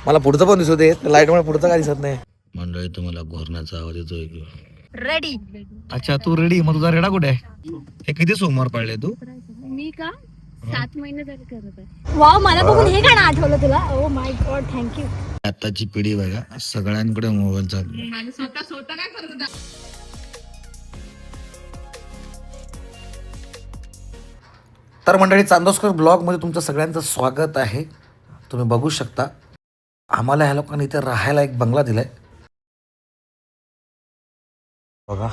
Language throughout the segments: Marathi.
मला पुढचं पण दिसत आहे, लाईट मुळे पुढचं काय दिसत नाही. मंडळी तुम्हाला घोरण्याचा आवाज येतोय की? रेडी. अच्छा तू रेडी, मग तुझा रेडा कुठे आहे? हे किती सोमवार पडले तू? मी का 7 महिने झाले करत आहे. वाव, मला बघून हे गाणं आठवलं तुला. Oh my God, thank you. आताची पिढी बघा, सगळ्यांकडे मोबाईल चालू. स्वतः काय करत होता? तर मंडळी, चांदोसकर ब्लॉगमध्ये तुमचं सगळ्यांचं स्वागत आहे. तुम्ही बघू शकता, आम्हाला ह्या लोकांनी इथे राहायला एक बंगला दिलाय बघा.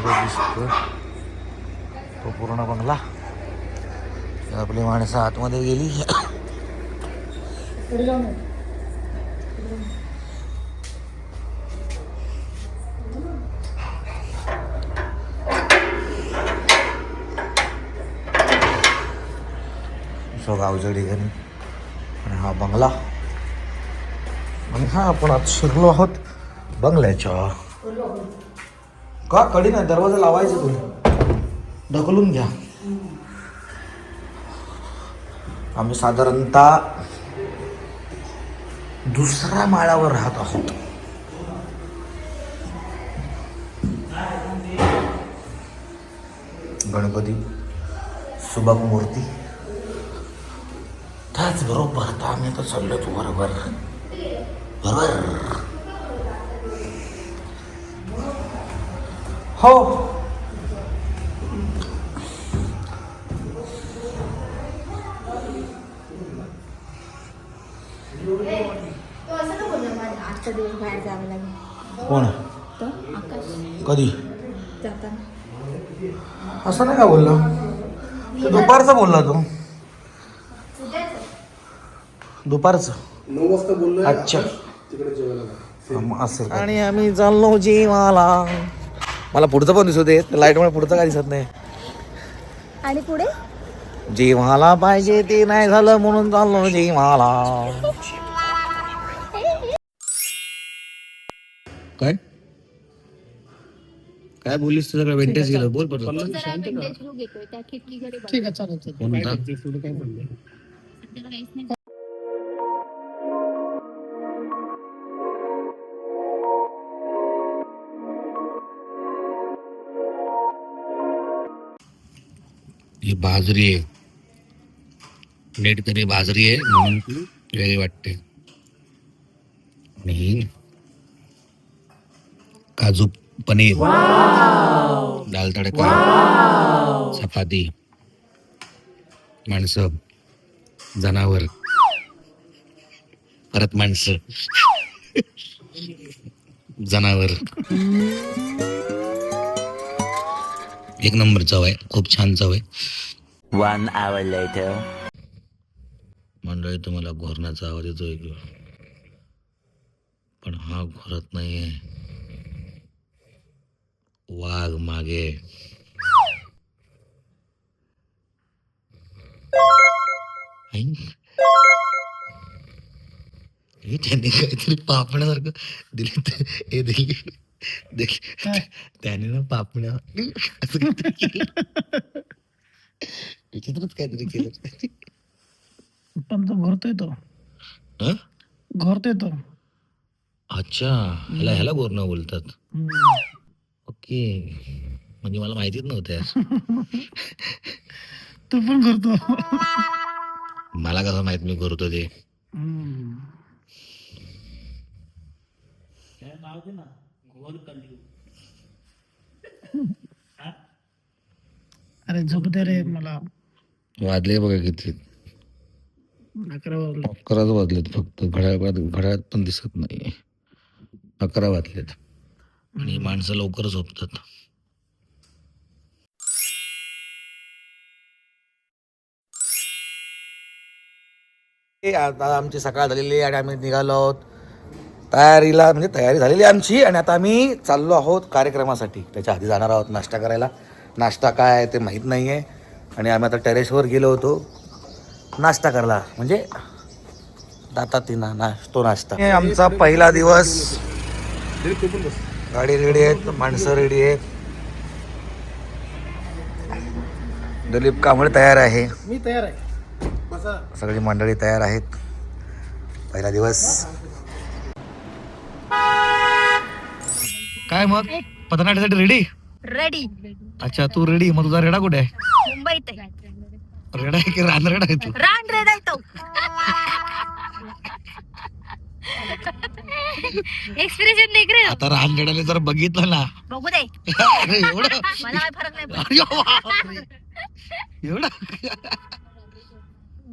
दिसतो तो पूर्ण बंगला. आपली माणसं आतमध्ये गेली. गावजडी घरी आणि हा बंगला. आणि हा आपण आता शिरलो आहोत बंगल्याच्या. का कडी नाही, दरवाजा लावायचा, तुम्ही ढकलून घ्या. आम्ही साधारणतः दुसऱ्या माळ्यावर राहत आहोत. गणपती, सुबक मूर्ती. त्याचबरोबर आता आम्ही आता चाललो तू बरोबर हो. आजचा दिवस बाहेर जावं लागेल. कोण? आकाश कधी? जाताना. असं नाही का बोलला? दुपारचं बोलला तो. दुपारचं 9 वाजता बोललो. अच्छा तिकडे जेवायला असेल. आणि आम्ही चाललो जेवायला. मला पुढचं पण दिसत आहे, लाईट मुळे पुढचं काय दिसत नाही. आणि पुढे जेवायला पाहिजे ते नाही झालं म्हणून चाललो जेवायला. काय काय बोलीस? सगळं वेंटेज गेलं. बोल पडलं. जरा vintage look येतोय त्या खिडकीकडे बघ. ठीक आहे, चालेल. कोणता? काय बोलले? सध्याला काहीच नाही. ही बाजरी आहे, नीट तरी बाजरी आहे म्हणून वेगळी वाटते. आणि काजू पनीर, दाल तडका, चपाती, माणसं, जनावर, परत माणसं, जनावर. एक नंबर चव आहे, खूप छान चव आहे. 1 hour later. मंडळी तुम्हाला घोरण्याचा आवाज येतोय की? पण हा घोरत नाहीये, वाघ मागे. हे त्याने काहीतरी पापण्यासारखं दिले. हे त्याने ना पापण्या असं काहीतरी केलं. विचित्रच काहीतरी केलं. पण तो घोरतोय तो. हं? घोरतोय तो. अच्छा, ह्याला घोरणं बोलतात. ओके, म्हणजे मला माहितीच नव्हतं यार. तू पण घोरतो. मला कसं माहित मी घोरतो ते? अरे झोप दे रे मला. वाजले बघा किती. 11 वाजले. 11 वाजलेत फक्त. घड्याळात पण दिसत नाही. 11 वाजलेत आणि माणसं लवकर झोपतात. आता आमची सकाळ झालेली आहे आणि आम्ही निघालो आहोत तयारीला. म्हणजे तयारी झालेली आहे आमची आणि आता आम्ही चाललो आहोत कार्यक्रमासाठी. त्याच्या आधी जाणार आहोत नाश्ता करायला. नाश्ता काय आहे ते माहीत नाही आहे. आणि आम्ही आता टेरेसवर गेलो होतो नाश्ता करायला, म्हणजे दाता तो नाश्ता. हे आमचा पहिला दिवस. गाडी रेडी आहेत, माणसं रेडी आहेत. दिलीप कांबळे तयार आहे, मी तयार आहे. बसा. सगळी मंडळी तयार आहेत. पहिला दिवस. काय मग पथनाट्यासाठी रेडी? रेडी. अच्छा तू रेडी, मग तुझा रेडा कुठे आहे? मुंबईत रेडा आहे की रान रेडा आहे तू? रान रेडा आहे तो. एक्सप्रेशन देख रे. आता रान रेडाने जर बघितलं ना, बघू दे. अरे एवढं मला काय फरक नाही पडत. अरे बापरे. एवढं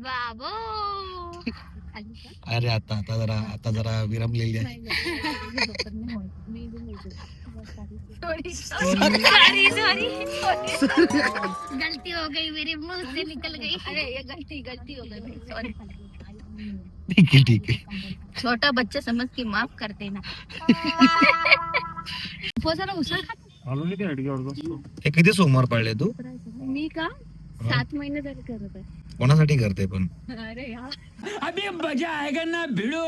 बाबो. अरे आता जरा विरमलेली आहे. सॉरी गलती हो गई मेरे मुंह से निकल गई. अरे ये गलती हो गई. सॉरी. ठीक आहे. छोटा बच्चा समझ के माफ करते ना. उपवासाला उसळ खात. हे किती सोमवार पाळले तू? मी का 7 महिने झाले करत आहे. कोणासाठी करते पण? अरे यार अभी मजा आएगा ना भिड़ो.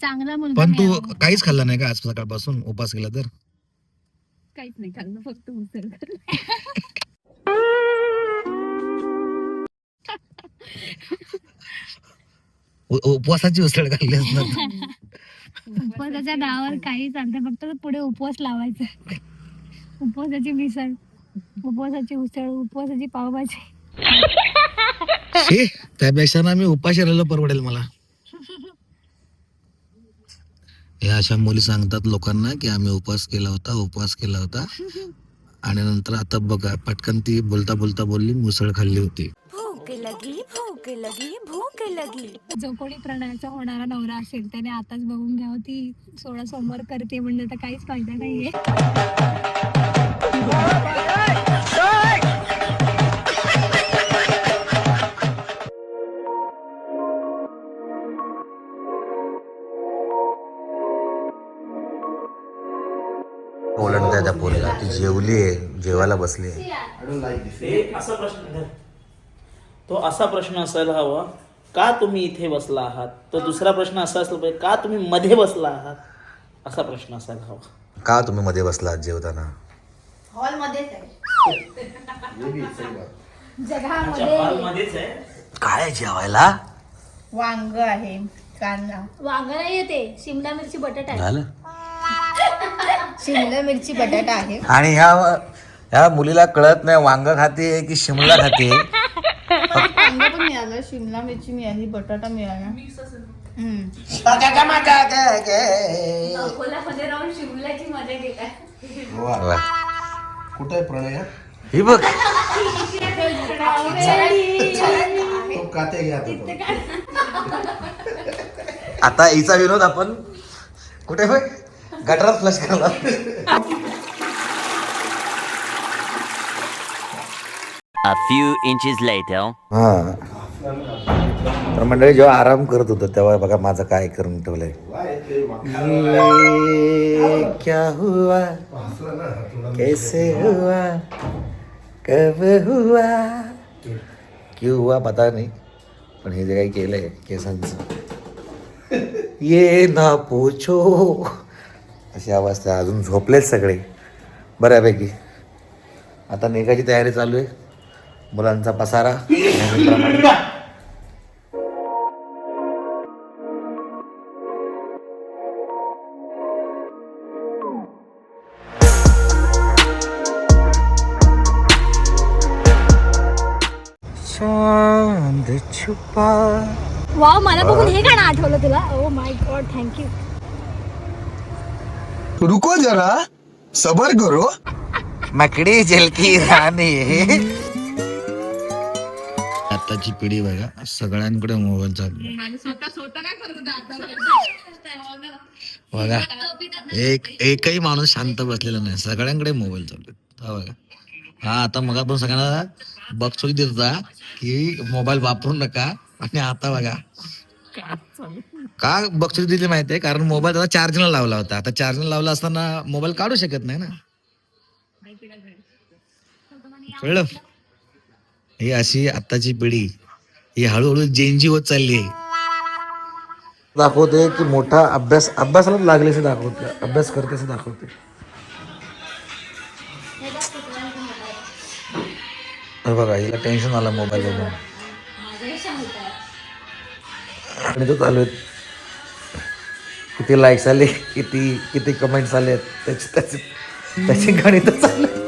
चांगला मुलगा पण तू मिळावा. काहीच खाल्ला नाही का आज सकाळपासून उपास केला तर? काहीच नाही खाल्लं, फक्त उसळ. उपवासाची उसळ खाल्ली असणार. उपवासाच्या नावावर काही चालतं, फक्त पुढे उपवास लावायचा. उपवासाची मिसळ, उपवासाची उसळ, उपवासाची पावभाजी. त्यापेक्षा ना मी उपाशी राहिलो परवडेल मला. हे अशा मुली सांगतात लोकांना की आम्ही उपवास केला होता आणि नंतर आता बघा पटकन ती बोलता बोलली मुसळ खाल्ली होती. भूक लगी. जो कोणी प्रणयाचा होणारा नवरा असेल त्याने आताच बघून घ्यावं, ती 16 सोमवार करते म्हणजे तर काहीच फायदा नाहीये. ओळखत्या त्या पोरीला, ती जेवलीये, जेवायला बसली. असा प्रश्न तो असा प्रश्न असायला हवा, का तुम्ही इथे बसला आहात? तो दुसरा प्रश्न असा असला पाहिजे, का तुम्ही मध्ये बसला आहात? असा प्रश्न असायला हवा. का तुम्ही मध्ये बसलात जेवताना? हॉलमध्येच आहे. काय जेवायला? वांग आहे, कांदा, वांग नाही येते, शिमला मिरची बटाटा आहे. झालं. शिमला मिरची बटाटा आहे. आणि ह्या मुलीला कळत नाही वांग खाते की शिमला खाते. वांग पण मिळालं, शिमला मिरची मिळाली, बटाटा मिळाला. अकोल्यामध्ये राहून शिमल्याची मजा घेताय. कुठे प्रणय? ही बघ आता हिचा विनोद आपण कुठे बघ गटरात फ्लश करला. A few inches later. हा तर मंडळी जेव्हा आराम करत होतो तेव्हा बघा माझं काय करून ठेवलंय. ये क्या हुआ कैसे हुआ कब हुआ क्यों हुआ पता नाही, पण हे जे काही केलंय केसांचं ये ना पूछो अशी अवस्था. अजून झोपलेत सगळे बऱ्यापैकी. आता निघायची तयारी चालू आहे. मुलांचा पसारा. चांद छुपा. वाव, मला बघून हे गाणं आठवलं तुला. Oh my God, thank you. रुको जरा सबर करो. मकडी जलकी राणी. आताची पिढी बघा सगळ्यांकडे मोबाईल चालू बघा. एकही माणूस शांत बसलेला नाही, सगळ्यांकडे मोबाईल चालू आहे. बघा हा आता मग आपण सगळ्यांना बक्षीस देत होता की मोबाईल वापरू नका, आणि आता बघा का बक्षीस दिली माहितीये, कारण मोबाईल त्याला चार्जिंगला लावला होता. आता चार्जिंग लावला असताना मोबाईल काढू शकत नाही ना. कळलं? ही अशी आताची पिढी ही हळूहळू जेनजी होत चालली आहे. दाखवते की मोठा अभ्यासाला लागले असं दाखवते, अभ्यास करते असं दाखवते. बघा हिला टेन्शन आलं मोबाईल बघून. आणि तो चालू आहेत किती लाईक्स आले किती कमेंट्स आले त्याची गणित चालू आहेत.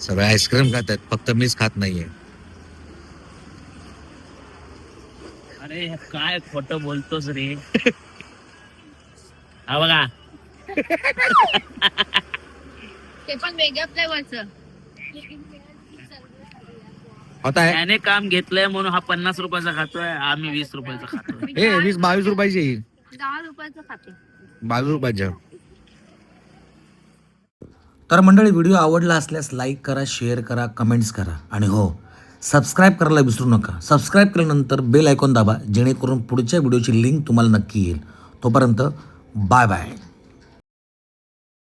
सगळे आईस्क्रीम खात आहेत फक्त मीच खात नाहीये. अरे काय खोटं बोलतोस रे. हा बघा ते पण वेगळ्या फ्लेवरचं. होता आहे त्याने काम घेतलंय म्हणून हा 50 रुपयाचा खातोय, आम्ही 20 रुपयाचा खातोय. हे 22 रुपयाची 10 रुपयाचं खाते. 22 रुपयाच्या. तर मंडळी व्हिडिओ आवडला असल्यास लाईक करा, शेअर करा, कमेंट्स करा आणि हो सबस्क्राईब करायला विसरू नका. सबस्क्राईब केल्यानंतर बेल आयकॉन दाबा जेणेकरून पुढच्या व्हिडिओची लिंक तुम्हाला नक्की येईल. तोपर्यंत बाय बाय.